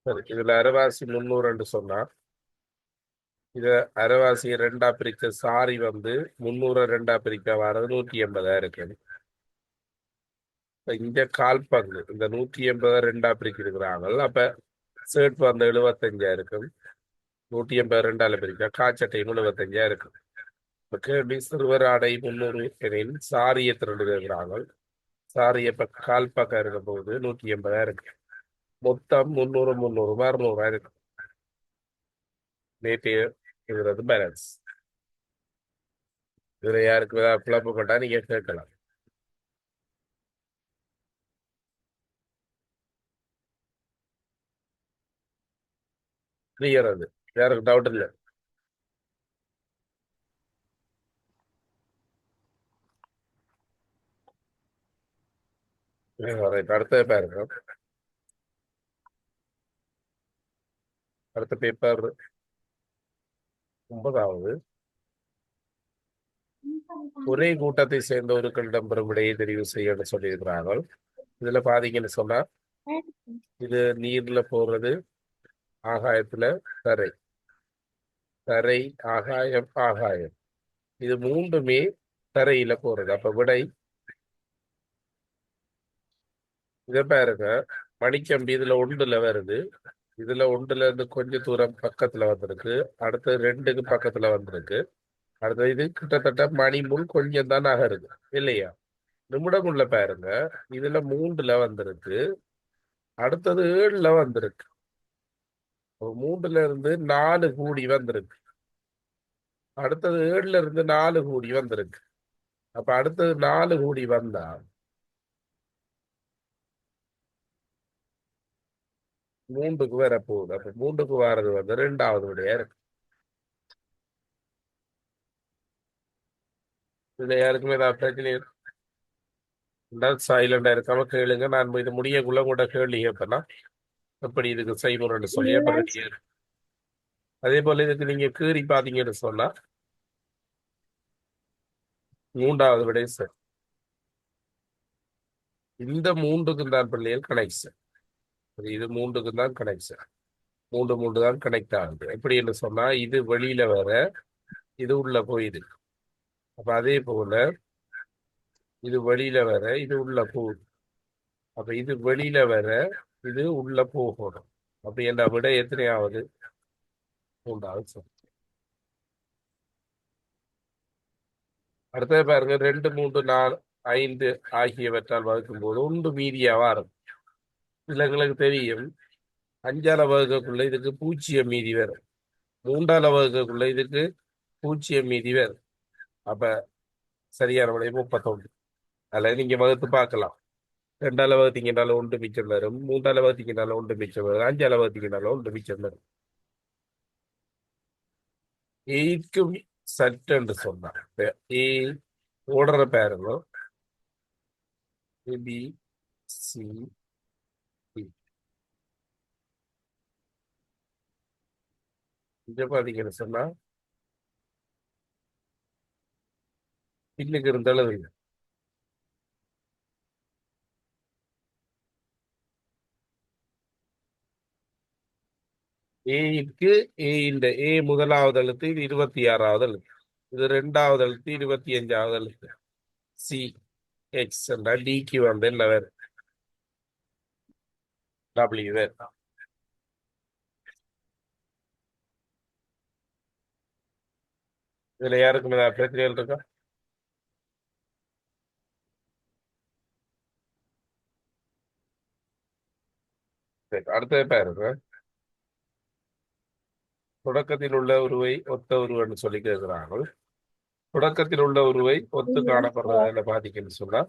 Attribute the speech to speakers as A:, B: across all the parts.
A: சரி, இதுல அரைவாசி 300 சொன்னா இத அரைவாசியை ரெண்டா பிரிச்ச சாரி 300 ரெண்டா பிரிக்க வர்றது 180 இருக்கு. இப்ப இந்த கால் பங்கு இந்த 180 ரெண்டா பிரிக்கிறாங்க. அப்ப ஷர்ட் 75 இருக்கும். 180 ரெண்டால பிரிக்க காச்சட்டையும் 75 இருக்கும். இப்ப கேள்வி சிறுவர் ஆடை 300 எனில் சாரி எத்தனை இருக்கிறாங்க? சாரி இப்ப கால் பக்கம் இருக்கும் போது 180 இருக்கு. மொத்தம் 300 300 600 இருக்கு. நேற்று இதுறது பேலன்ஸ். இதுல யாருக்கு ஏதாவது குழப்பப்பட்டா நீங்க கேட்கலாம். கிளியர் அது, யாருக்கு டவுட் இல்லை. அடுத்த பாருங்க. அடுத்த பேப்பர் 9வது. ஒரே கூட்டத்தை சேர்ந்த ஒரு பெறும் விடையை தெரிவு செய்யணும்னு சொல்லியிருக்கிறார்கள். இதுல பாத்தீங்கன்னு சொன்னா இது நீர்ல போறது, ஆகாயத்துல தரை, தரை ஆகாயம் ஆகாயம், இது மூன்றுமே தரையில போறது. அப்ப விடை இதை பாருங்க. மணிக்கம்பி இதுல ஒன்றுல வருது, இதுல ஒன்றுல இருந்து கொஞ்ச தூரம் பக்கத்துல வந்திருக்கு, அடுத்து ரெண்டுக்கு பக்கத்துல வந்திருக்கு, அடுத்து இது கிட்டத்தட்ட மணி முன் கொஞ்சம் தான் நகருது இல்லையா? நிமிடம் உள்ள பாருங்க. இதுல 3ல வந்திருக்கு, அடுத்தது 7ல வந்திருக்கு. அப்ப 3ல இருந்து 4 கூடி வந்திருக்கு, அடுத்தது 7ல இருந்து 4 கூடி வந்திருக்கு. அப்ப அடுத்தது 4 கூடி வந்தா 3க்கு வர போகுது. அப்ப 3க்கு வர்றது ரெண்டாவது விடையா இருக்கு. இதுல யாருக்குமே ஏதாவது பிரச்சனை சைலண்டா இருக்காம கேளுங்க. நான் இது முடியக்குள்ள கூட கேள்வி கேட்பேன்னா எப்படி இதுக்கு செய்முறைன்னு சொல்லி அப்புறம் அதே போல இதுக்கு நீங்க கீறி பாத்தீங்கன்னு சொன்னா 3வது விடை சார். இந்த 3க்கும் தான் பிள்ளைகள் கனெக்ஷன். இது 3க்கும் தான் கனெக்ஷன். 3 3 தான் கனெக்ட் ஆகுது. எப்படின்னு சொன்னா இது வெளியில வர, இது உள்ள போயிருக்கு. அப்ப அதே போல இது வெளியில வர, இது உள்ள போகுது. அப்ப இது வெளியில வர, இது உள்ள போகணும். அப்ப என்ன விட எத்தனையாவது? 3வது சார். அடுத்தது பாருங்க, 2 3 4 5 ஆகியவற்றால் வகுக்கும் போது ஒன்று மீதியாவா இருக்கும். இதுல எங்களுக்கு தெரியும் 5ஆல வகுக்கக்குள்ள இதுக்கு பூஜ்ஜியம் மீதி வரும், 3ஆல வகுக்கக்குள்ள இதுக்கு பூஜ்ஜியம் மீதி வரும். அப்ப சரியான விடை 31. அதுல நீங்க வகுத்து பார்க்கலாம். 2ஆல வகுத்தீங்கனாலும் ஒன்று மிச்சம் வரும், 3ஆல வகுத்தீங்கனாலும் ஒன்று மிச்சம் வரும், 5ஆல வகுத்தீங்கனாலும் ஒன்று மிச்சம் வரும். ஏக்கும் சட் என்று சொன்னார். ஏ ஓடுற பாருங்க, பி சி டி. இங்க பாத்தீங்கன்னு சொன்னா பின்னுக்கு இருந்தாலும் ஏக்கு ஏ முதலாவது எழுத்து, இது 26வது எழுத்து, இது 2வது எழுத்து, 25வது எழுத்து. சி எக்ஸ் என்றா டிக்கு என்ன வேறு? டபிள்யூ வேறு. இதுல யாருக்கும் ஏதாவது பிரச்சனைகள் இருக்கா? சரி, அடுத்தது பாருங்க. தொடக்கத்தில் உள்ள உருவை ஒத்த உருவன்னு சொல்லி கேட்கிறாங்க. தொடக்கத்தில் உள்ள உருவை ஒத்து காணப்படுறதுல பாதிக்குன்னு சொன்னா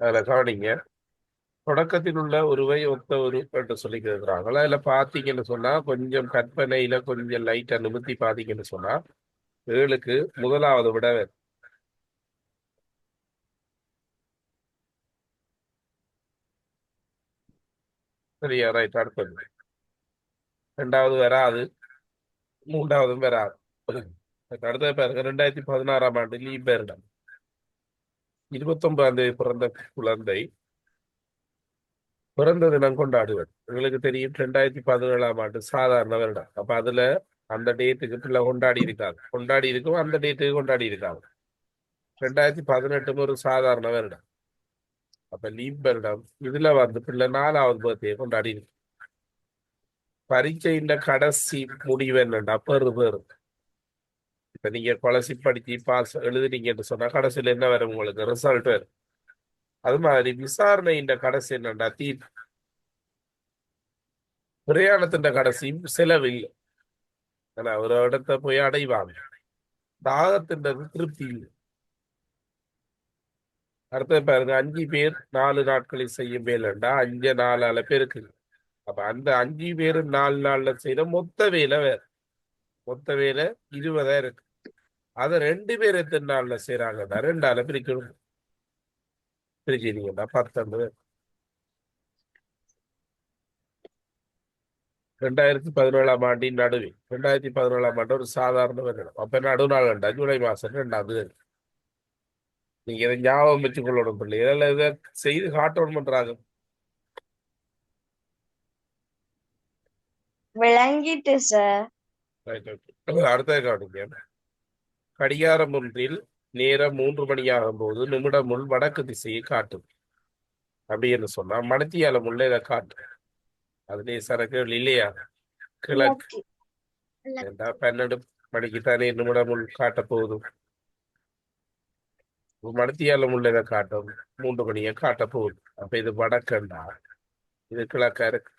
A: அதுல கவனிங்க. தொடக்கத்தில் உள்ள உருவை ஒத்த உரு என்று சொல்லி கேட்கிறாங்க. அதுல பாத்தீங்கன்னு சொன்னா கொஞ்சம் கற்பனையில கொஞ்சம் லைட்டா நிமித்தி பாத்தீங்கன்னு சொன்னா 7க்கு முதலாவது விட சரியா? ரைட். அடுத்தது 2வது வராது, 3வதும் வராது. அடுத்த பாருங்க 2016 ஆண்டு லீப் வருடம் 29 பிறந்த குழந்தை பிறந்த தினம் கொண்டாடுவது உங்களுக்கு தெரியும். 2017 சாதாரண வருடம். அப்ப அதுல அந்த டேட்டுக்கு பிள்ளை கொண்டாடி இருக்கும் அந்த டேட்டுக்கு கொண்டாடி இருக்காங்க. 2018 ஒரு சாதாரண வருடம். அப்ப லீப் வருடம் இதுல பிள்ளை 4வது பர்த்டே கொண்டாடி இருக்கு. பரீட்சையின் கடைசி முடிவு என்னண்டா பேரு. இப்ப நீங்க கொலசி படிச்சு பாஸ் எழுதுனீங்கன்னு சொன்னா கடைசியில என்ன வரும் உங்களுக்கு ரிசல்ட் வரும். அது மாதிரி விசாரணையின் கடைசி என்னண்டா தீர்ப்பு. பிரயாணத்தின் கடைசி செலவில் ஒரு இடத்தை போய் அடைவாங்க. தாகத்தின் திருப்தி இல்லை. அடுத்த பாருங்க 5 பேர் 4 நாட்களில் செய்யும் வேலைண்டா 5 4 பேருக்கு. அப்ப அந்த 5 பேரும் 4 நாள்ல செய்யற மொத்த வேலை வேற. மொத்த வேலை 20 இருக்கு. அதை 2 பேர் எத்தனை நாள்ல செய்யறாங்கன்னா 2 பிரிக்கணும். பிரிக்கிறீங்கன்னா 19. 2017 நடுவே 2017 ஒரு சாதாரண வருடம். அப்ப நடுநாள் ஜூலை மாசம் 2 நீங்க இதை ஞாபகம் வச்சு கொள்ளணும் பிள்ளை. இதெல்லாம் இதை செய்து காட்டணும் பண்றாங்க.
B: விளங்கிட்டு சார்.
A: அடுத்த கவனிங்க. கடிகாரம் ஒன்றில் நேரம் 3 மணியாகும் போது நிமிடம் முள் வடக்கு திசையை காட்டும். அப்படின்னு சொன்னா மணித்தியால முள்ள இதை காட்டும். அதுலயே சரக்கு இல்லையா? கிழக்கு 12 மணிக்கு தானே நிமிடம் முள் காட்ட போகுது. மணித்தியால முள்ள இதை காட்டும் 3 மணியை காட்ட போகுது. அப்ப இது வடக்கண்டா இது கிழக்கா இருக்கு.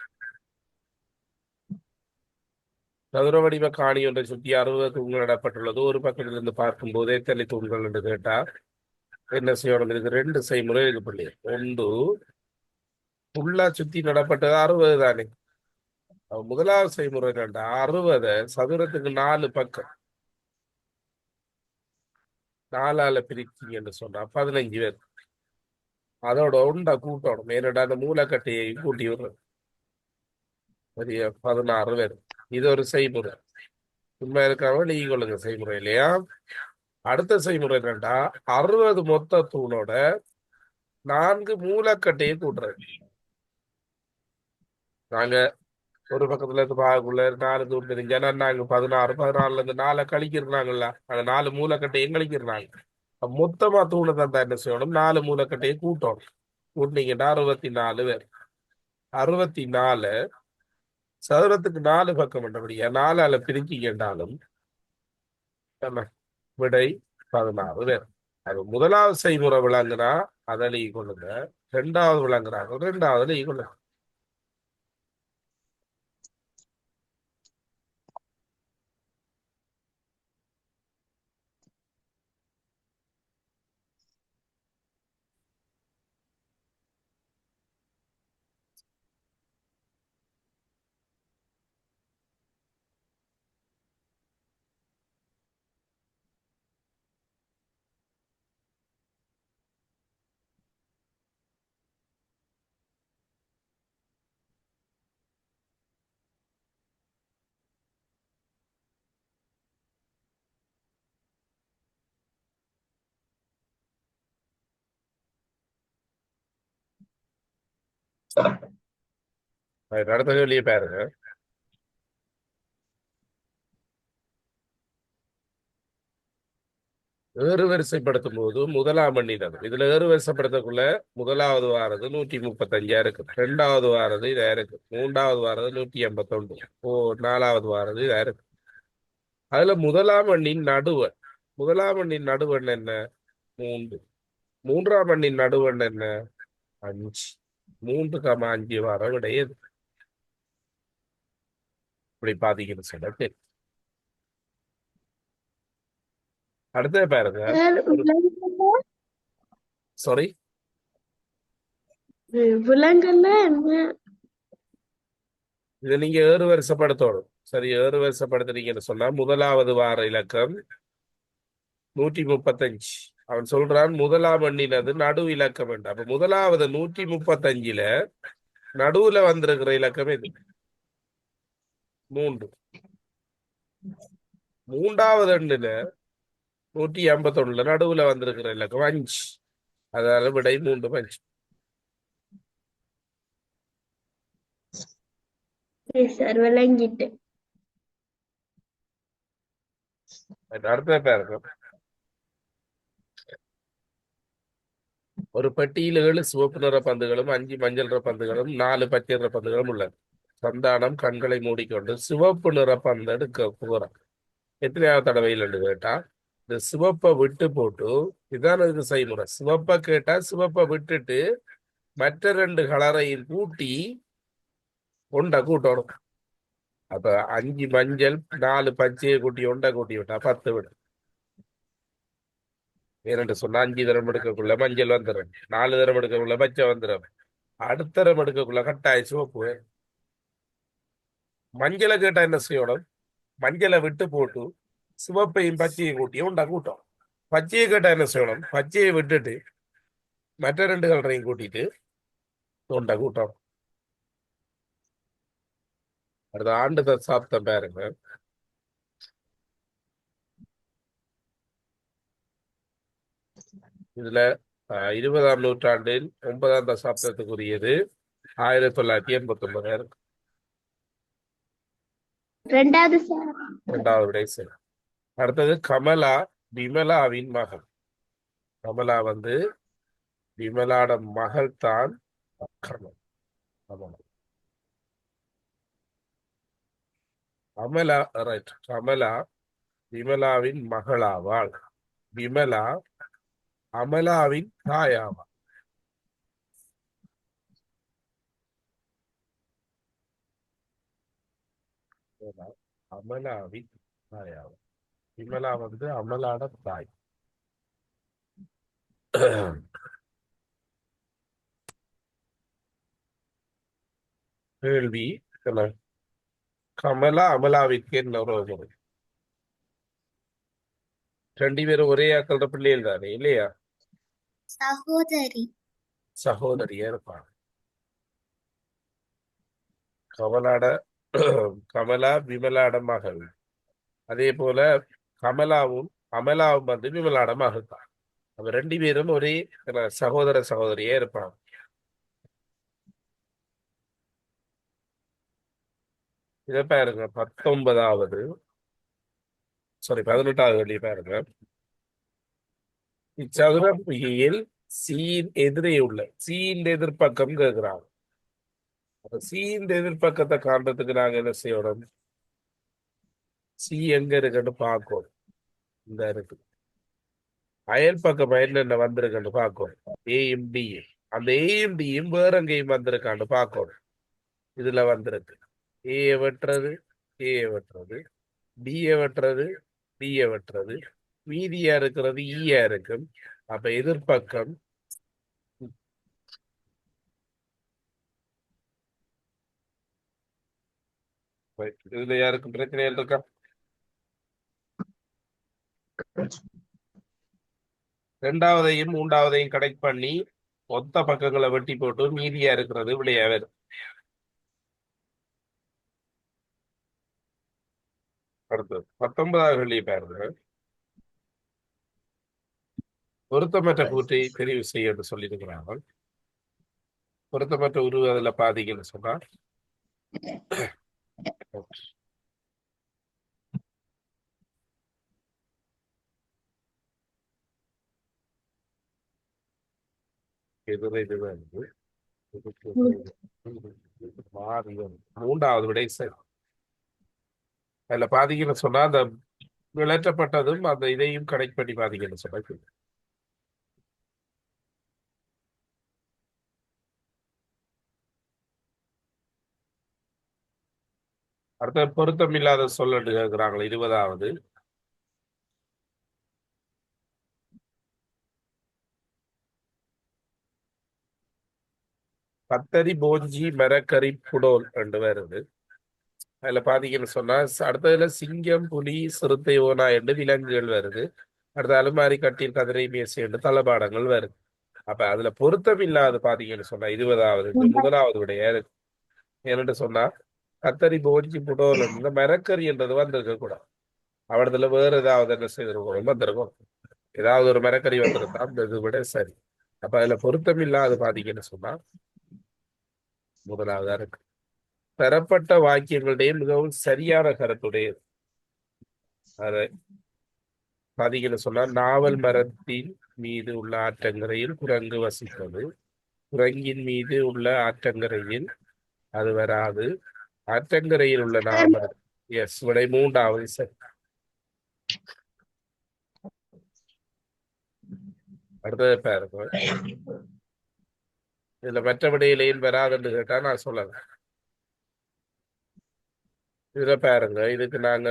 A: சதுர வடிவ காணி ஒன்றை சுற்றி 60 தூண்கள் நடப்பட்டுள்ளது. ஒரு பக்கத்திலிருந்து பார்க்கும் போதே எத்தனை தூண்கள் என்று கேட்டா என்ன செய்யணும்? இதுக்கு 2 செய்முறை இருக்கு பிள்ளை. ஒன்று ஃபுல்லா சுத்தி நடப்பட்டது 60 தானே. முதலாவது செய்முறை என்னண்டா 60 சதுரத்துக்கு 4 பக்கம் 4ஆல பிரிச்சிங்க என்று சொன்னா 15 பேர். அதோட உண்டா கூட்டணும். மேலடா அந்த மூலக்கட்டையை கூட்டி விடுறது. சரியா? 16 பேர். இது ஒரு செய்முறை. உண்மை இருக்காம நீங்க கொள்ளுங்க செய்முறை இல்லையா? அடுத்த செய்முறை என்னண்டா 60 மொத்த தூணோட 4 மூலக்கட்டையை கூட்டுறது. நாங்க ஒரு பக்கத்துல இருந்து பார்க்கக்குள்ள 4 தூண் தெரிஞ்சா நாங்க 16 இருந்து 4 கழிக்கிறாங்கல்ல. அந்த 4 மூலக்கட்டையும் கழிக்கிறாங்க. மொத்தமா தூணை தந்தா என்ன செய்யணும்? 4 மூலக்கட்டையை கூட்டணும். கூட்டினீங்கன்னா 64 பேர். 64 சதுரத்துக்கு 4 பக்கம் என்றபடியா 4ஆல பிரிக்கின்றாலும் விடை 16 பேர். அது முதலாவது செய்முறை விளங்குனா அதை நீ கொள்ளுங்க. 2வது விளங்குறாங்க 2வது நீ கொள்ளுங்க. அடுத்த கேள்வியை பாருங்க. ஏறு வரிசைப்படுத்தும் போது முதலாம் எண்ணினது இதுல ஏறு வரிசைப்படுத்தக்குள்ள முதலாவது வாரது 135 இருக்கு. 2வது வாரது இதா இருக்கு. 3வது வாரது 181. 4வது வாரது இதா இருக்கு. அதுல முதலாம் எண்ணின் நடுவன் என்ன? 3. 3ஆம் எண்ணின் நடுவன் என்ன? 5. 3,5 வாரம் கிடையாது. இப்படி பாத்தீங்கன்னு சொல்ல சரி. அடுத்த பாருங்க. சாரி இதை நீங்க ஏறு வரிசைப்படுத்தணும். சரி, ஏறு வரிசைப்படுத்துறீங்கன்னு சொன்னா முதலாவது வார இலக்கம் 135. அவன் சொல்றான் முதலாம் எண்ணினது நடு இலக்கம் என்று. அப்ப முதலாவது 135ல நடுவுல வந்திருக்கிற இலக்கம் எது? 3. மூன்றாவது எண்ணுல 151 நடுவுல வந்திருக்கிற இலக்கம் 5. அதனால விடை 3 5.
B: சார் விளங்கிட்டு.
A: அடுத்த பாருங்க. ஒரு பெட்டியில் 7 சிவப்பு நிற பந்துகளும் 5 மஞ்சள் நிற பந்துகளும் 4 பச்சை நிற பந்துகளும் உள்ளன. சந்தானம் கண்களை மூடிக்கொண்டு சிவப்பு நிற பந்து எடுக்க போறான். எத்தனையாவது தடவையில் கேட்டா இந்த சிவப்பை விட்டு போட்டு, இதுதான் இதுக்கு செய்முறை. சிவப்பை கேட்டா சிவப்பை விட்டுட்டு மற்ற 2 கலரையும் கூட்டி ஒண்டை கூட்டணும். அப்ப 5 மஞ்சள் 4 பச்சையை கூட்டி ஒண்டை கூட்டி விட்டா 10 விடும். ஏனென்று சொன்னா 5 தரம் எடுக்கக்குள்ள மஞ்சள் வந்துடும், 4 தரம் எடுக்கக்குள்ள பச்சை வந்துடும், அடுத்த தரம் எடுக்கக்குள்ள கட்டாய சிவப்பு. மஞ்சளை கேட்டா என்ன செய்யணும்? மஞ்சளை விட்டு போட்டு சிவப்பையும் பச்சையும் கூட்டி உண்டா கூட்டம். பச்சையை கேட்டா என்ன செய்யணும்? பச்சையை விட்டுட்டு மற்ற 2 கலரையும் கூட்டிட்டு உண்டா கூட்டம். அடுத்த ஆண்டு தசாப்தம் பாருங்க. இதுல 20ஆம் நூற்றாண்டில் 9ஆம் தசாப்தத்துக்குரியது 1989 இருக்கு.
B: ரெண்டாவது சார்.
A: இரண்டாவது விடை சரி. அடுத்தது கமலா விமலாவின் மகள். கமலா விமலாட மகள் தான் கமலா. கமலா ரைட். கமலா விமலாவின் மகளாவாள். விமலா அமலாவின் தாயாவாள். அமலாவின் தாயாவாள். விமலா அமலாட தாய். கேள்வி கமலா அமலாவிற்கு என்ன உறவு? 2 பேரும் ஒரே ஆக்கள பிள்ளைகள் தானே இல்லையா?
B: சகோதரி.
A: சகோதரியா இருப்பாங்க. கமலாட கமலா விமலாட மகள். அதே போல கமலாவும் அமலாவும் விமலாட மகள் தான். அப்ப 2 பேரும் ஒரே சகோதர சகோதரியா இருப்பாங்க. இதை பாருங்க. 18வது 18வது கேள்வி பாருங்க. இச்சதுர புகையில் சீன் எதிரே உள்ள சீன் எதிர்பக்கம் கேட்கிறாங்க. சீன் எதிர்பக்கத்தை காண்றதுக்கு நாங்க என்ன செய்யணும்? சி எங்க இருக்குன்னு பார்க்கணும். இந்த இருக்கு. அயல் பக்கம் என்னென்ன வந்திருக்குன்னு பார்க்கணும். ஏயும் டியும். அந்த ஏயும் டியும் வேற எங்கேயும் வந்திருக்கான்னு பார்க்கணும். இதுல வந்திருக்கு. ஏ வெட்டுறது, ஏ வெட்டுறது, டிஏ வெட்டுறது, டிஏ வெட்டுறது, மீதியா இருக்கிறது ஈயா இருக்கும். அப்ப எதிர்பக்கம் இதுல யாருக்கும் பிரச்சனைகள் இருக்கா? ரெண்டாவதையும் மூன்றாவதையும் கனெக்ட் பண்ணி மொத்த பக்கங்களை வெட்டி போட்டு மீதியா இருக்கிறது விடையா வரும். அடுத்தது 19வது கேள்வி பாருங்க. பொருத்தமற்ற கூற்றை தெரிவு செய்ய என்று சொல்லியிருக்கிறாங்க. பொருத்தமற்ற உருவ அதுல பாதிக்கன்னு சொன்னா மூன்றாவது விடை சரி. அதுல பாதிக்கன்னு சொன்னா அந்த விளற்றப்பட்டதும் அந்த இதையும் கனெக்ட் பண்ணி பாதிக்கன்னு சொன்னா அடுத்த பொருத்தம் இல்லாத சொல்லு கேட்கிறாங்களே 20வது. கத்தரி போஞ்சி மரக்கறி புடோல் ரெண்டு வருது. அதுல பாத்தீங்கன்னு சொன்னா அடுத்ததுல சிங்கம் புலி சிறுத்தை ஓனா என்று விலங்குகள் வருது. அடுத்த அலுமாரி கட்டில் கதிரை மேசை என்று தளபாடங்கள் வருது. அப்ப அதுல பொருத்தம் இல்லாத பாத்தீங்கன்னு சொன்னா 20வது முதலாவது விடைய என்னட்டு சொன்னா கத்தரி போஞ்சி புடோல் மரக்கறி என்றது வந்திருக்க கூடாது. அவடத்துல வேற ஏதாவது என்ன செய்திருக்கும் வந்திருக்கும், ஏதாவது ஒரு மரக்கறி வந்திருந்தா அந்த இது விட சரி. அப்ப அதுல பொருத்தம் இல்லாத பாத்தீங்கன்னு சொன்னா முதலாவதா இருக்கு. பெறப்பட்ட வாக்கியங்களுடைய மிகவும் சரியான கருத்துடையது. அதை பாத்தீங்கன்னு சொன்னா, நாவல் மரத்தின் மீது உள்ள ஆற்றங்கரையில் குரங்கு வசித்தது. குரங்கின் மீது உள்ள ஆற்றங்கரையில் அது வராது. ஆற்றங்கரையில் உள்ள நாவல். எஸ், விடை மூன்றாவது சரி. அடுத்தது பாருங்க. இதுல மற்ற விடையிலையும் வராதுன்னு கேட்டா நான் சொல்லலாம். இதுல பாருங்க, இதுக்கு நாங்க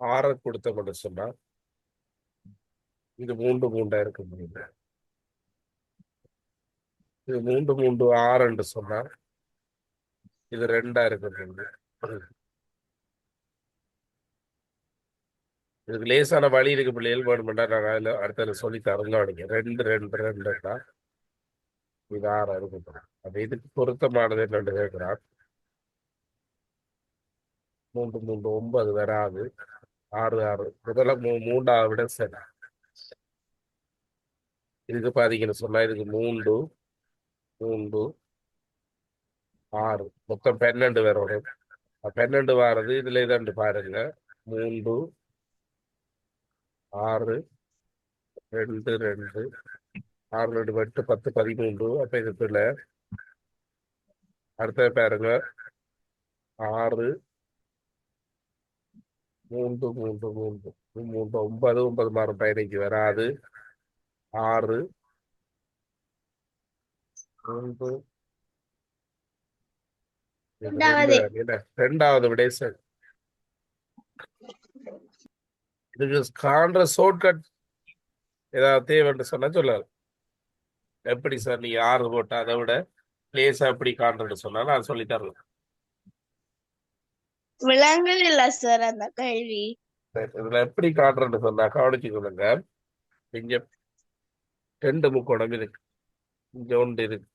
A: ஆற கொடுத்தோம்னு சொன்னா இது மூன்று மூன்றா இருக்க முடியுது. இது மூன்று மூன்று ஆறுன்னு சொன்னா இது ரெண்டா இருக்க முடியுது. இதுக்கு லேசான வழி இருக்கு பிள்ளைகள் வேணுமெண்டா நான் அதில் அடுத்த சொல்லி தரங்க. ரெண்டு ரெண்டு ரெண்டுன்னா இது ஆறா இருக்கு. அப்ப இதுக்கு பொருத்தமானது என்னன்னு கேட்கிறான். மூன்று மூன்று ஒன்பது வராது. ஆறு ஆறு முதல்ல மூன்றாவது விட சரி. இதுக்கு பாத்தீங்கன்னு சொன்னா இதுக்கு மூன்று மூன்று ஆறு மொத்தம் 12 வரும். 12 வாரது இதுல இதாண்டு பாருங்க. மூன்று ஆறு ரெண்டு ரெண்டு ஆறு ரெண்டு 8 10 13. அப்ப இதுக்குள்ள அடுத்த பாருங்க. ஆறு மூன்று மூன்று மூன்று மூன்று ஒன்பது ஒன்பது மாறும் 15 வராது. ஆறு மூன்று இது ரெண்டு
B: ரெண்டாவது
A: என்ன ரெண்டாவது விடை சரி. இதுக்கு காண்ற ஷார்ட்கட் ஏதாவது தேவைன்னு சொன்னா சொல்லலாம். எப்படி சார் நீங்க ஆறு போட்டா அதை விட லேசா எப்படி காண்றன்னு சொன்னா நான் சொல்லி தரலாம்.
B: விலங்குகள் இல்ல சார் அந்த கேள்வி.
A: சரி, இதுல எப்படி காண்றன்னு சொன்னா கவனிச்சுக்கொள்ளுங்க. இங்க ரெண்டு முக்கோணம் இருக்கு. இங்க ஒன்று இருக்கு.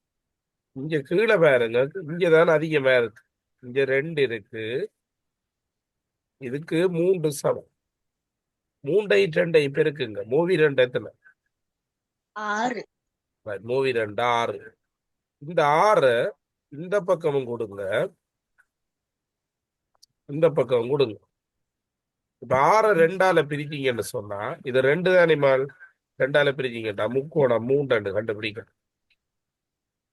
A: இங்க கீழே பாருங்க. இங்கதான் அதிகமா இருக்கு. இங்க ரெண்டு இருக்கு. இதுக்கு மூன்று சமம். மூண்டை ரெண்டை பெருக்குங்க. மூவி ரெண்டு எத்தனை?
B: ஆறு.
A: மூவி ரெண்டு ஆறு. இந்த ஆறு இந்த பக்கமும் கொடுங்க, இந்த பக்கம் கொடுங்க. இப்ப ஆற ரெண்டால பிரிக்கீங்கன்னு சொன்னா இது ரெண்டு தானே மால். ரெண்டால பிரிக்கீங்கடா முக்கோணம் மூன்று கண்டுபிடிக்க.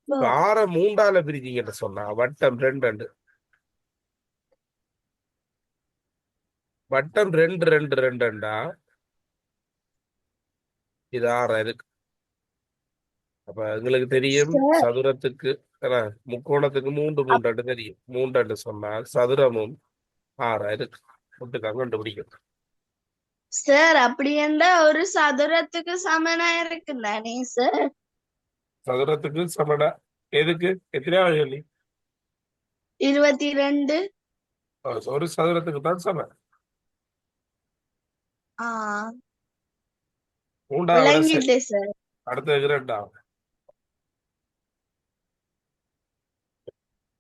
A: இப்ப ஆற மூன்றால பிரிக்கீங்கன்னு சொன்னா வட்டம் ரெண்டு. வட்டம் ரெண்டு ரெண்டு ரெண்டுண்டா இது ஆறா இருக்கு. அப்ப எங்களுக்கு தெரியும்
B: சார்
A: சதுரத்துக்கு என்ன, முக்கோணத்துக்கு மூன்று மூன்று தெரியும். மூன்று சொன்னால் சதுரமும் ஆறா இருக்கு. ஒட்டுக்கா கண்டுபிடிக்கும்.
B: சார் அப்படி இருந்தா ஒரு சதுரத்துக்கு சமனா இருக்கு தானே சார்?
A: சதுரத்துக்கு சமனா எதுக்கு எத்தனையாவது சொல்லி
B: 22.
A: ஒரு சதுரத்துக்கு தான் சமம்.
B: ஆ
A: மூன்றாவது விட சரி.
B: விளங்கிட்டு சார்.
A: அடுத்தது இரண்டாவது.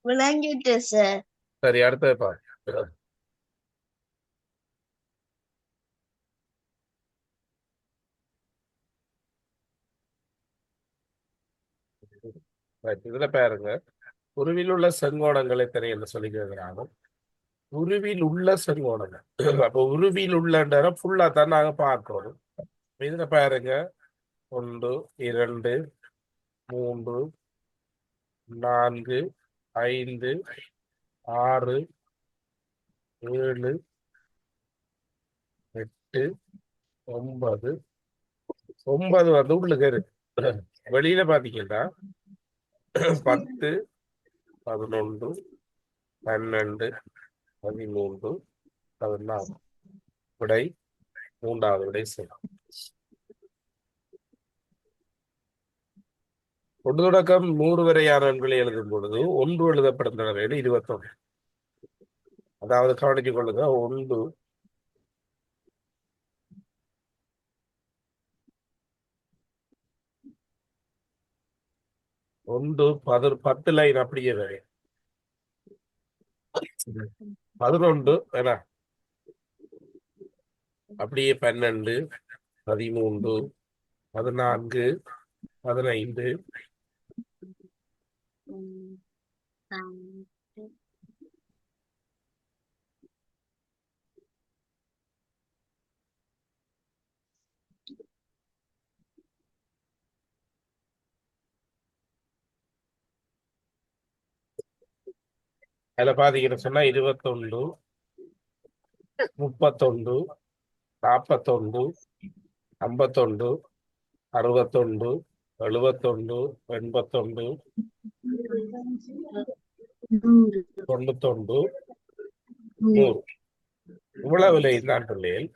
B: விளங்கிட்டு சார்.
A: சரி, அடுத்தது பாரு. Right, இதுல பாருங்க. உருவில் உள்ள செங்கோணங்களை தெரியல சொல்லி கேட்கிறாங்க. உருவில் உள்ள செங்கோணங்கள். அப்போ உருவில் உள்ள ஃபுல்லா தான் நாங்க பார்க்கணும். இதுல பாருங்க. ஒன்று இரண்டு மூன்று நான்கு ஐந்து ஆறு ஏழு எட்டு ஒன்பது. ஒன்பது வந்து உள்ளுக்கு இருக்கு. வெளியில பாத்தீங்கன்னா 10 11 12 13 14. விடை மூன்றாவது விடை சரி. ஒன்று தொடக்கம் 100 வரையான எண்களை எழுதும் பொழுது ஒன்று எழுதப்படும் தடவைகள் 21. அதாவது கவனித்துக் கொள்ளுங்க. ஒன்று ஒன்று 10 லைன் அப்படியே வரும். 11 என்ன அப்படியே 12, 13, 14, 15. அதுல பாத்தீங்கன்னு சொன்னா 21, 31, 41, 51, 61, 71, 81, 91, 100. இவ்வளவு விலை தான் பிள்ளைகள்.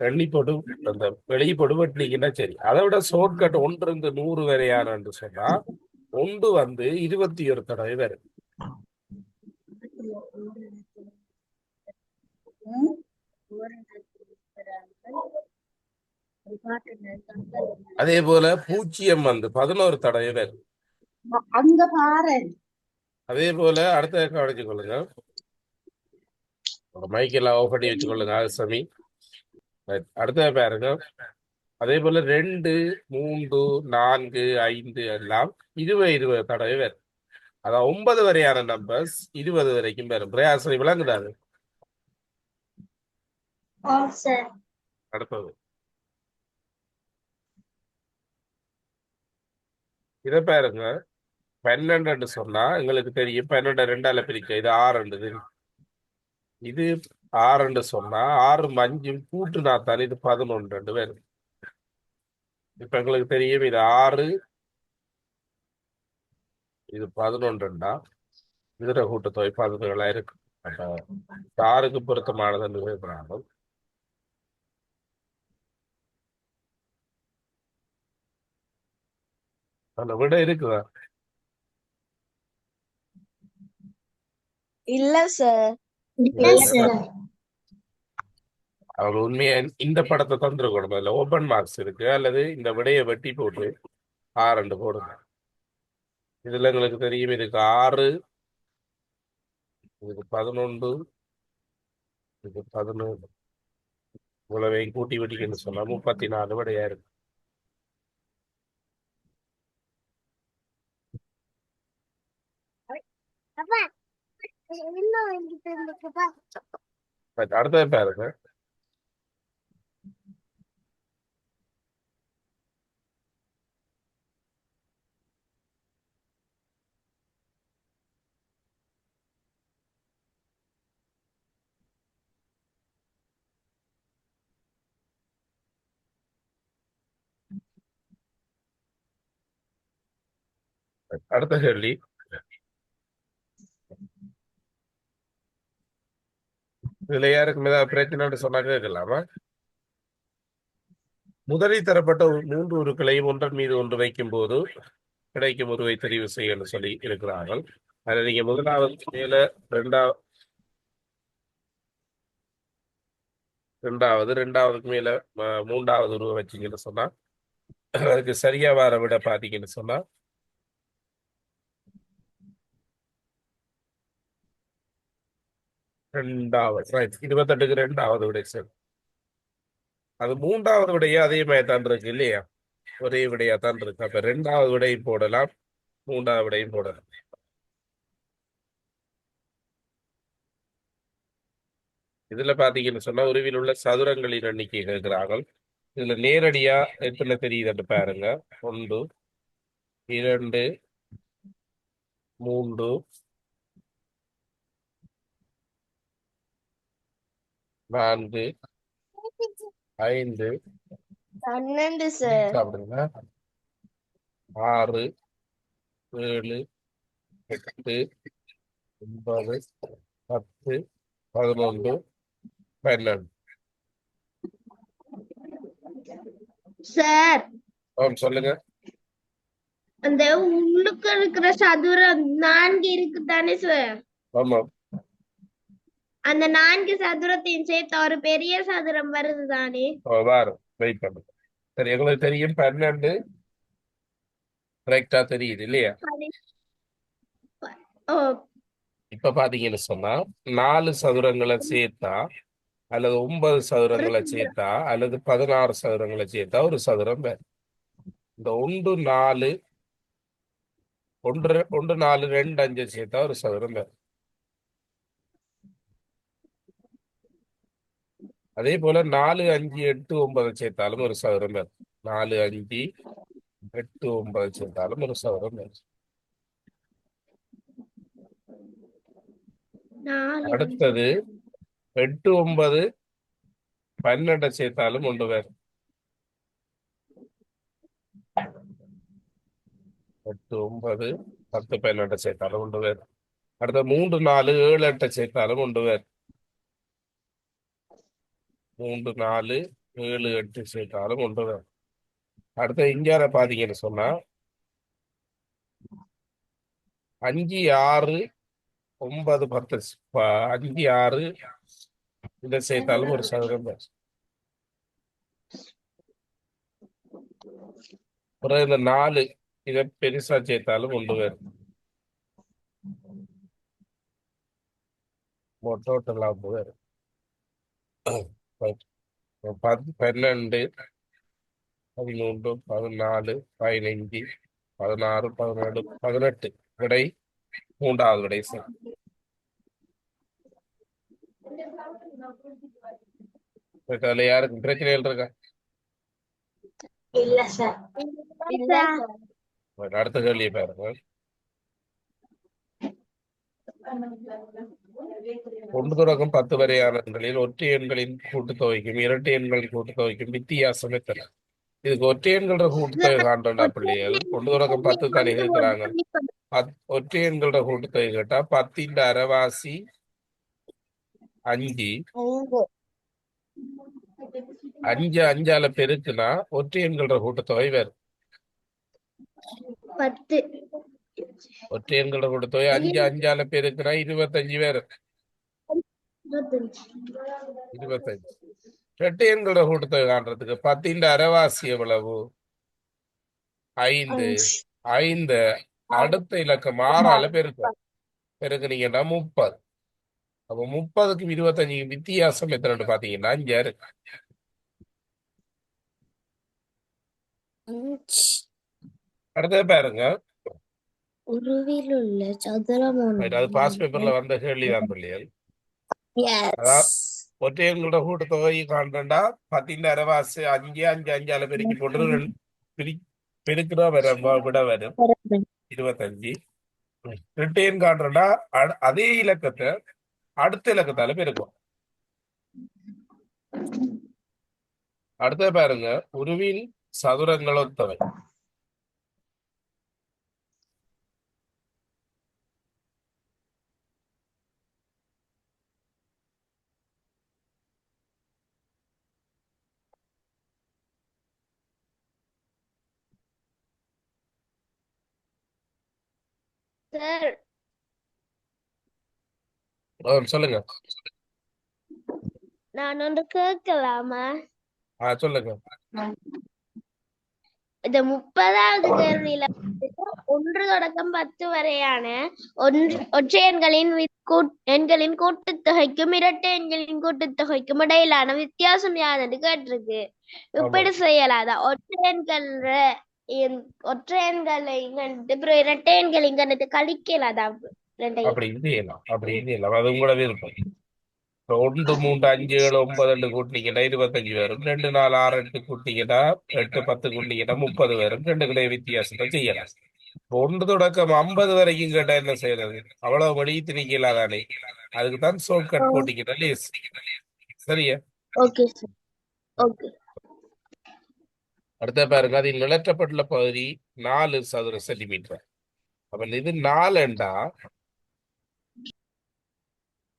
A: எண்ணி போட்டு அந்த வெளியே போட்டு வெட்டினீங்கன்னா சரி. அதை விட ஷார்ட்கட் 1 இருந்து 100 வரையான என்று சொன்னா ஒன்று வந்து 21 தடவை வரும். அதே போல 0 வந்து 11 தடவை வரும்.
B: அங்க பாரு.
A: அதே போல அடுத்த கவனிச்சு கொள்ளுங்க. மைக்கெல்லாம் ஆஃப் பண்ணி வச்சுக்கொள்ளுங்க ஆசமி. அடுத்த பாருங்க. அதே போல 2, 3, 4, 5 எல்லாம் 20 தடவை வரும். அதான் 9 வரையான நம்பர்ஸ் 20 வரைக்கும் வரும். பிரயாசம் விளங்குதாது. அடுத்தது இதை பாருங்க. 12 சொன்னா எங்களுக்கு தெரியும் 12 2ஆல பிரிக்க இது 6. இது 6 சொன்னா 6 5 கூட்டுனா தானே இது 11 வரும். இப்ப எங்களுக்கு தெரியும் இது 6, இது 11. இதுல கூட்டுத்தொகை 17 இருக்கு. அப்ப 6க்கு பொருத்தமானது இருக்கிறாங்க. அந்த விட இருக்குதா?
B: இல்ல சார்.
A: அவர் உண்மையா இந்த படத்தை தந்துருக்கணும். அதுல ஓபன் மார்க்ஸ் இருக்கு. அல்லது இந்த விடையை வெட்டி போட்டு 6 போடுங்க. இதுல எங்களுக்கு தெரியும் இதுக்கு 6, இதுக்கு 11, இதுக்கு 11. இவ்வளவையும் கூட்டி வெட்டிக்கன்னு சொன்னா 34 விடையா இருக்கு. அடுத்தது பாருங்க. அடுத்த கேள்வி. இதுல யாருக்கும் ஏதாவது பிரச்சனைன்னு சொன்னா கேட்கலாமா? முதலில் தரப்பட்ட 3 உருக்களையும் ஒன்றன் மீது ஒன்று வைக்கும் போது கிடைக்கும் உருவை தெரிவு செய்யணும்னு சொல்லி இருக்கிறார்கள். அதுல நீங்க முதலாவது மேல ரெண்டாவதுக்கு மேல மூன்றாவது உருவம் வச்சீங்கன்னு சொன்னா அதுக்கு சரியா வர விட பாத்தீங்கன்னு சொன்னா 28க்கு 2வது விடை சரி. அது 3வது விடையே அதே மாதிரி தான் இருக்கு இல்லையா? ஒரே விடையா தான் இருக்கு. அப்ப 2வது விடையும் போடலாம், 3வது விடையும் போடலாம். இதுல பாத்தீங்கன்னு சொன்னா உருவில் உள்ள சதுரங்களின் எண்ணிக்கை கேட்கிறார்கள். இதுல நேரடியா எத்தனை தெரியுதுன்னு பாருங்க. 1, 2, 3, 4, 5,
B: 12 சார்.
A: சாப்பிடுங்க, 6, 7, 8, 9, 10, 11, 12.
B: சார்,
A: சொல்லுங்க.
B: அந்த உள்ளுக்கு இருக்கிற சதுரம் 4 இருக்குதானே சார்?
A: ஆமா.
B: அந்த 4 சதுரத்தையும் சேர்த்து ஒரு பெரிய சதுரம் வருது தானே?
A: வாரம் வெயிட் பண்ணுங்க. சரி, எங்களுக்கு தெரியும் 12 கரெக்டா தெரியுது இல்லையா?
B: ஓ.
A: இப்ப இப்ப பாத்தீங்கன்னு சொன்னா 4 சதுரங்களை சேர்த்தா அல்லது 9 சதுரங்களை சேர்த்தா அல்லது 16 சதுரங்களை சேர்த்தா ஒரு சதுரம் வேறு. இந்த ஒன்று நாலு ஒன்று ஒன்று நாலு ரெண்டு அஞ்சு சேர்த்தா ஒரு சதுரம் வேறு. அதே போல 4 5 8 9 சேர்த்தாலும் ஒரு சதுரம் வேறு. 4 5 8 9 சேர்த்தாலும் ஒரு சதுரம் வேறு. அடுத்தது 8 9 12 சேர்த்தாலும் ஒன்று வேறு. 8 9 10 12 சேர்த்தாலும் ஒன்று வேறு. அடுத்த 3 4 7 8 சேர்த்தாலும் ஒன்று வேறு. 3 4 7 8 சேர்த்தாலும் ஒன்று வேறு. அடுத்த இங்கார பாத்தீங்கன்னு சொன்னா 5 6 9 10 5 6 இதை சேர்த்தாலும் ஒரு சதுரம் வேறு. அப்புறம் இந்த 4 இதை பெருசா சேர்த்தாலும் ஒன்று வேறு. டோட்டலா வேறு. 12 13 14 15 16 17 18 விடை 3வது விடை சார். அதுல யாருக்கும் பிரச்சனைகள் இருக்கா?
B: இல்ல சார். இல்ல
A: அடுத்த கேள்வியை பாருங்க. 1 தொடக்கம் 10 வரையான எண்களில் ஒற்றை எண்களின் கூட்டுத்தொகைக்கும் இரட்டை எண்களின் கூட்டுத்தொகைக்கும் வித்தியாசம் எத்தனை? இதுக்கு ஒற்றை எண்களோட கூட்டுத்தொகை காண்றா பிள்ளைகள் 1 தொடக்கம் 10 தானே இருக்கிறாங்க. ஒற்றை எண்களோட கூட்டுத்தொகை கேட்டா 10 அரைவாசி 5 5 5ஆல பெருக்குனா ஒற்றை எண்களோட கூட்டுத்தொகை வேறு.
B: 10
A: ஒற்றை எண்களோட கூட்டுத்தொகை 5 5ஆல பெருக்குனா 25 வேறு. 25. இரட்டை எண்களோட கூட்டுத்தொகை காண்றதுக்கு 10 அரைவாசி எவ்வளவு? 5 5 அடுத்த இலக்கம் 6ஆல பெருக்குனீங்கன்னா 30. அப்ப 30க்கும் 25க்கும் வித்தியாசம் எத்தனை பாத்தீங்கன்னா 5 இருக்கு. அடுத்தது பாருங்க.
B: உருவில் உள்ள சதுரம்
A: அது பாஸ் பேப்பர்ல வந்த கேள்விதான் பிள்ளைகள். அதாவது ஒற்றை எண்களோட கூட்டுத்தொகை காண்றா 10 அரைவாசி 5 5 5ஆல பெருக்கி போட்டு பெருக்குனா விட வரும் 25. இரட்டை எண் காண்றா அதே இலக்கத்தை அடுத்த இலக்கத்தால பெருக்கும். அடுத்த பாருங்க. உருவில் சதுரங்களொத்தவை.
B: சார்
A: சொல்லுங்க.
B: நான் ஒன்று கேட்கலாமா?
A: சொல்லுங்க.
B: இந்த 30வது கேள்வியில 1 தொடக்கம் 10 வரையான ஒற்றை எண்களின் கூட்டுத்தொகைக்கும் இரட்டை எண்களின் கூட்டுத்தொகைக்கும் இடையிலான வித்தியாசம் யாருன்னு கேட்டிருக்கு. இப்படி செய்யலாதா? ஒற்றை எண்களை கண்டு அப்புறம் இரட்டை எண்களையும் கண்டு கழிக்கலாதா?
A: அப்படி செய்யலாம். அது உங்களோட விருப்பம். 1 3 5 7 9 கூட்டினீங்கன்னா 25 வரும். 2 4 6 8 கூட்டினீங்கன்னா 8 10 கூட்டினீங்கன்னா 30 வரும். 2 கிடையாது வித்தியாசத்தை செய்யலாம். 1 தொடக்கம் 50 வரைக்கும் கேட்டா என்ன செய்யறது? அவ்வளவு வழி திணிக்கலாதானே. அதுக்கு தான் ஷார்ட் கட் போட்டீங்கன்னா லேஸ். சரியா?
B: Okay sir. ஓகே.
A: அடுத்த பாருங்க. அதில் நிலற்றப்பட்டுள்ள பகுதி 4 சதுர சென்டிமீட்டர். அப்ப இது 4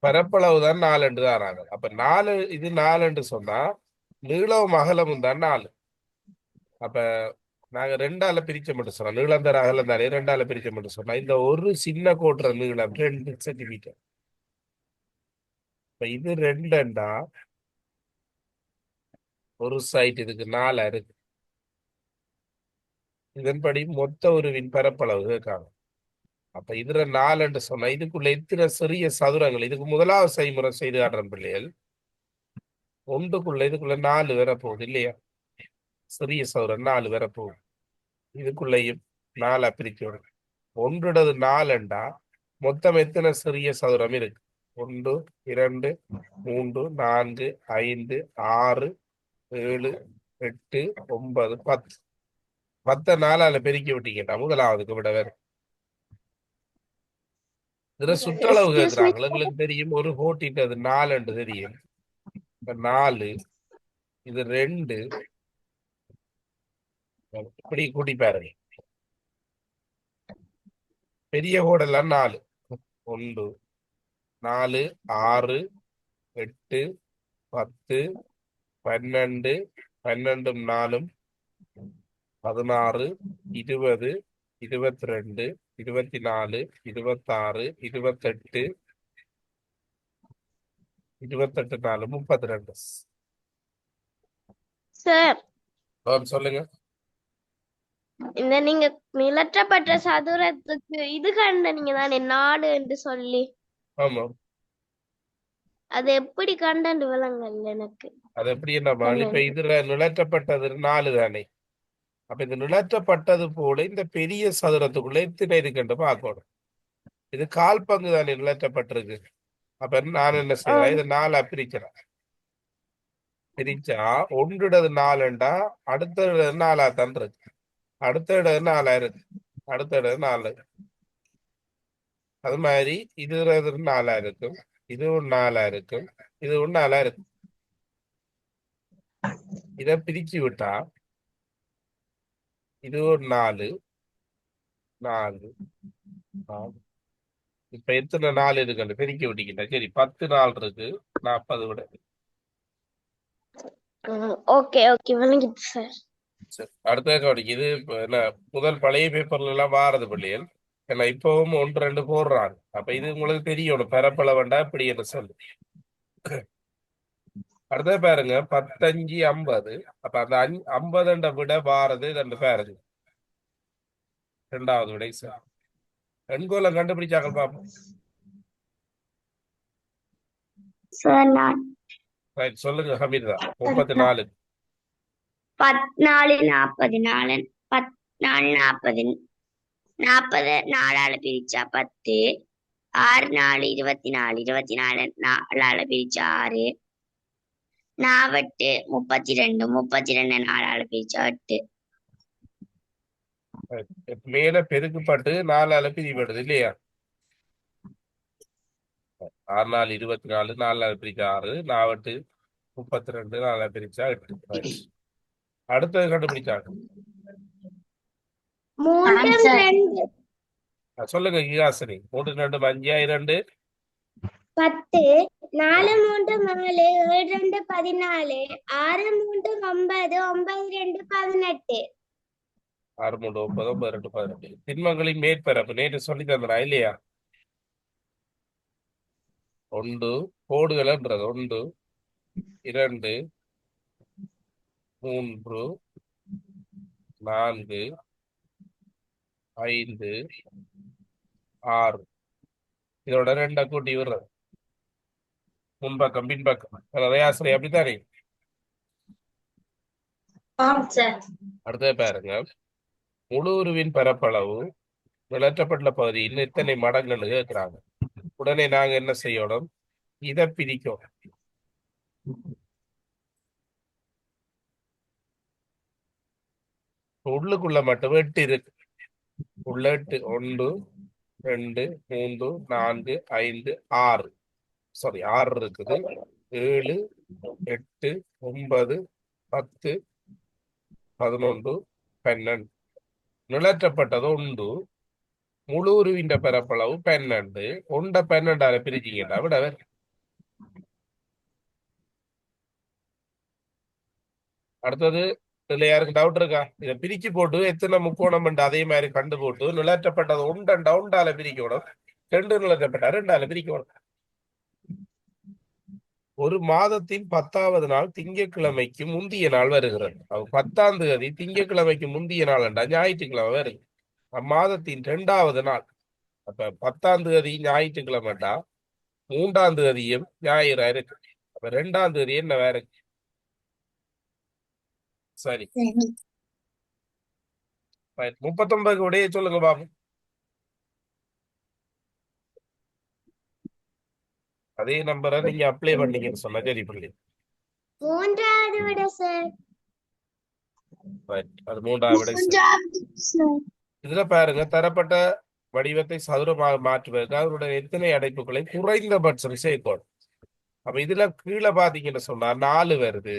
A: பரப்பளவு தான் 4 தான். அப்ப 4 இது 4 சொன்னா நீளம் அகலமும் தான் 4. அப்ப நாங்க 2ஆல பிரிச்ச மட்டும் சொன்னோம். நீளம் தர அகலம் தானே 2ஆல பிரிச்ச மட்டும் சொன்னா இந்த ஒரு சின்ன கோட்டுற நீளம் 2 சென்டிமீட்டர். இப்ப இது 2 ஒரு சைட் இதுக்கு 4 இருக்கு. இதன்படி மொத்த உருவின் பரப்பளவு காணும். அப்ப இதுல 4 சொன்னா இதுக்குள்ள எத்தனை சிறிய சதுரங்கள்? இதுக்கு முதலாவது செய்முறை செய்து காட்டுறேன் பிள்ளைகள். ஒன்றுக்குள்ள இதுக்குள்ள 4 வரப்போகுது இல்லையா? சிறிய சதுரம் 4 வரப்போகுது. இதுக்குள்ளேயும் 4 பிரிக்கணும். ஒன்றுடது 4 மொத்தம் எத்தனை சிறிய சதுரம் இருக்கு? 1 2 3 4 5 6 7 8 9 10. 10 4ஆல பெருக்கி விட்டீங்கடா முதலாவதுக்கு விட வேற. இதுல சுற்றளவு
B: எக்ஸ்கியூஸ் மீ.
A: கேட்கிறாங்க. எங்களுக்கு தெரியும் ஒரு கோட்டிட்டு அது 4 தெரியும். இப்ப 4 இது 2 இப்படி கூட்டி பாருங்க. பெரிய கோடெல்லாம் 4 1 4 6 8 10 12 12 4 16 20 22 24 26 28 28 4 32.
B: சார்,
A: சொல்லுங்க.
B: இந்த நீங்க நிலற்றப்பட்ட சதுரத்துக்கு இது கண்டனீங்க தானே 4 என்று சொல்லி,
A: ஆமா,
B: அது எப்படி கண்டன்னு விளங்கல எனக்கு.
A: அது எப்படி என்ன இப்ப இதுல நிலற்றப்பட்டது 4 தானே. அப்ப இந்த நிலற்றப்பட்டது போல இந்த பெரிய சதுரத்துக்குள்ள எத்தனை இருக்குன்னு பார்க்கணும். இது கால் பங்கு தானே நிலற்றப்பட்டிருக்கு. அப்ப நான் என்ன செய்யறேன், இது 4 பிரிக்கிறேன். பிரிச்சா ஒன்றுடது 4 அடுத்த 4 தான் இருக்கு. அடுத்த இடம் 4 இருக்கு. அடுத்த இடம் 4. அது மாதிரி இது 4 இருக்கும். இதுவும் 4 இருக்கும். இதுவும் 4 இருக்கும். இதை பிரிச்சு விட்டா இது ஒரு 4 4 4. இப்ப எத்தனை 4 இருக்குன்னு பெருக்கி விட்டீங்கன்னா சரி 10 4 இருக்கு. 40 விட.
B: ஓகே ஓகே விளங்கிட்டு சார்.
A: சரி, அடுத்த கவனிக்கு. இது என்ன முதல் பழைய பேப்பர்ல எல்லாம் வாரது பிள்ளைகள். ஏன்னா இப்பவும் 1 2 போடுறாங்க. அப்ப இது உங்களுக்கு தெரியணும் பரப்பள வேண்டாம் இப்படி என்ன சொல்லு. அடுத்த பாருங்க 15 50. அப்ப அந்த 50 விட வாரது ரெண்டு பாருங்க. ரெண்டாவது விடை சார். எண்கோலம் கண்டுபிடிச்சாங்க பாப்போம்.
B: சார் நான்
A: ரைட், சொல்லுங்க ஹமீதா. 34
B: 14 44 14 40 40 4ஆல பிரிச்சா 10 6 4 24 24 4ஆல பிரிச்சா 6 42 32 32 4ஆல பிரிச்சா 8.
A: மேல பெருக்குப்பட்டு 4ஆல பிரிப்படுது இல்லையா? 6 4 24 4ஆல பிரிச்சா 6 4 32 4ஆல பிரிச்சா 8. ரைட், அடுத்தது கண்டுபிடிச்சாங்க.
B: 3 2
A: சொல்லுங்க கிகாசனி. 3 2 5 2
B: 10 4 3 4 7 2 14 6 3 9 9 2 18.
A: 6 3 9 9 2 18. திண்மங்களின் மேற்பரப்பு நேற்று சொல்லி தந்தனா இல்லையா? 1 கோடுகள்ன்றது 1 2 3 4 5 6. இதோட 2 கூட்டி விடுறது முன்பக்கம் பின்பக்கம். ஆசிரியர் அப்படித்தானே? அடுத்தது பாருங்க, முழு உருவின் பரப்பளவு விளற்றப்பட்ட பகுதியில் எத்தனை மடங்குன்னு கேட்கிறாங்க. உடனே நாங்க என்ன செய்யணும், இதை பிரிக்கும். உள்ளுக்குள்ள மட்டும் 8 இருக்கு. உள்ள 8 1 2 3 4 5 6. சாரி 6 இருக்குது. 7 8 9 10 11 12. நிலற்றப்பட்டது 1. முழு உருவின் பரப்பளவு 12. 1 12ஆல பிரிச்சிங்கடா விட வேற. அடுத்தது இதுல யாருக்கு டவுட் இருக்கா? இதை பிரிச்சு போட்டு எத்தனை முக்கோணம் அதே மாதிரி கண்டு போட்டு நிலற்றப்பட்டது 1 டவுண்டால பிரிக்கணும். 2 நிலற்றப்பட்ட 2ஆல பிரிக்கணும். ஒரு மாதத்தின் 10வது நாள் திங்கட்கிழமைக்கு முந்திய நாள் வருகிறது. 10ஆம் தேதி திங்கட்கிழமைக்கு முந்திய நாள் என்றா ஞாயிற்றுக்கிழமை வருது. அம்மாதத்தின் 2வது நாள் அப்ப 10ஆம் தேதி ஞாயிற்றுக்கிழமைட்டா 3ஆம் தேதியும் ஞாயிறா இருக்கு. அப்ப 2ஆம் தேதி என்ன வேற இருக்கு? சரி, 39 விடையே சொல்லுங்க பாபு. அதே நம்பரை நீங்க அப்ளை பண்ணீங்கன்னு சொன்னா சரி பிள்ளை.
B: மூன்றாவது விட சார்.
A: Right. அது 3ஆம் விடை சரி. இதுல பாருங்க, தரப்பட்ட வடிவத்தை சதுரமாக மாற்றுவதற்கு அவருடைய எத்தனை அடைப்புகளை குறைந்தபட்சம் சேர்க்கணும். அப்ப இதுல கீழே பாத்தீங்கன்னு சொன்னா 4 வருது,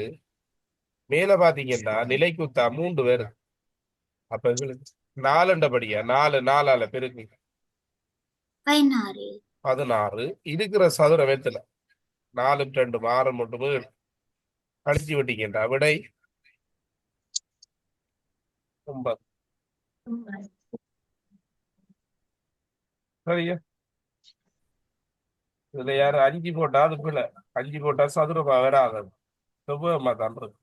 A: மேல பாத்தீங்கன்னா நிலைக்குத்தா 3 வருது. அப்ப எங்களுக்கு 4 4 4ஆல பெருக்கு 16 இருக்கிற சதுரம் எத்தனை? 4 2 6 மட்டும் அழிச்சு விட்டீங்கடா, விடை 9. சரியா? இதுல யாரு 5 போட்டா அது பிள்ளை. 5 போட்டா சதுரமா வராது, செவ்வகமா தான் இருக்கு.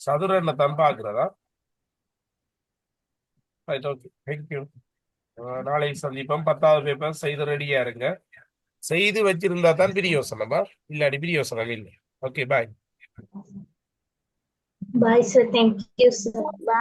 A: சதுரம் என்ன தான் பாக்குறதா? Right, okay, thank you. நாளை சந்திப்போம். 10வது பேப்பர் செய்து ரெடியா இருங்க. செய்து வச்சிருந்தா தான் பிரியோசனமா, இல்லாடி பிரியோசனம் இல்லை. Okay, bye.
B: Bye sir. Thank you sir. Bye.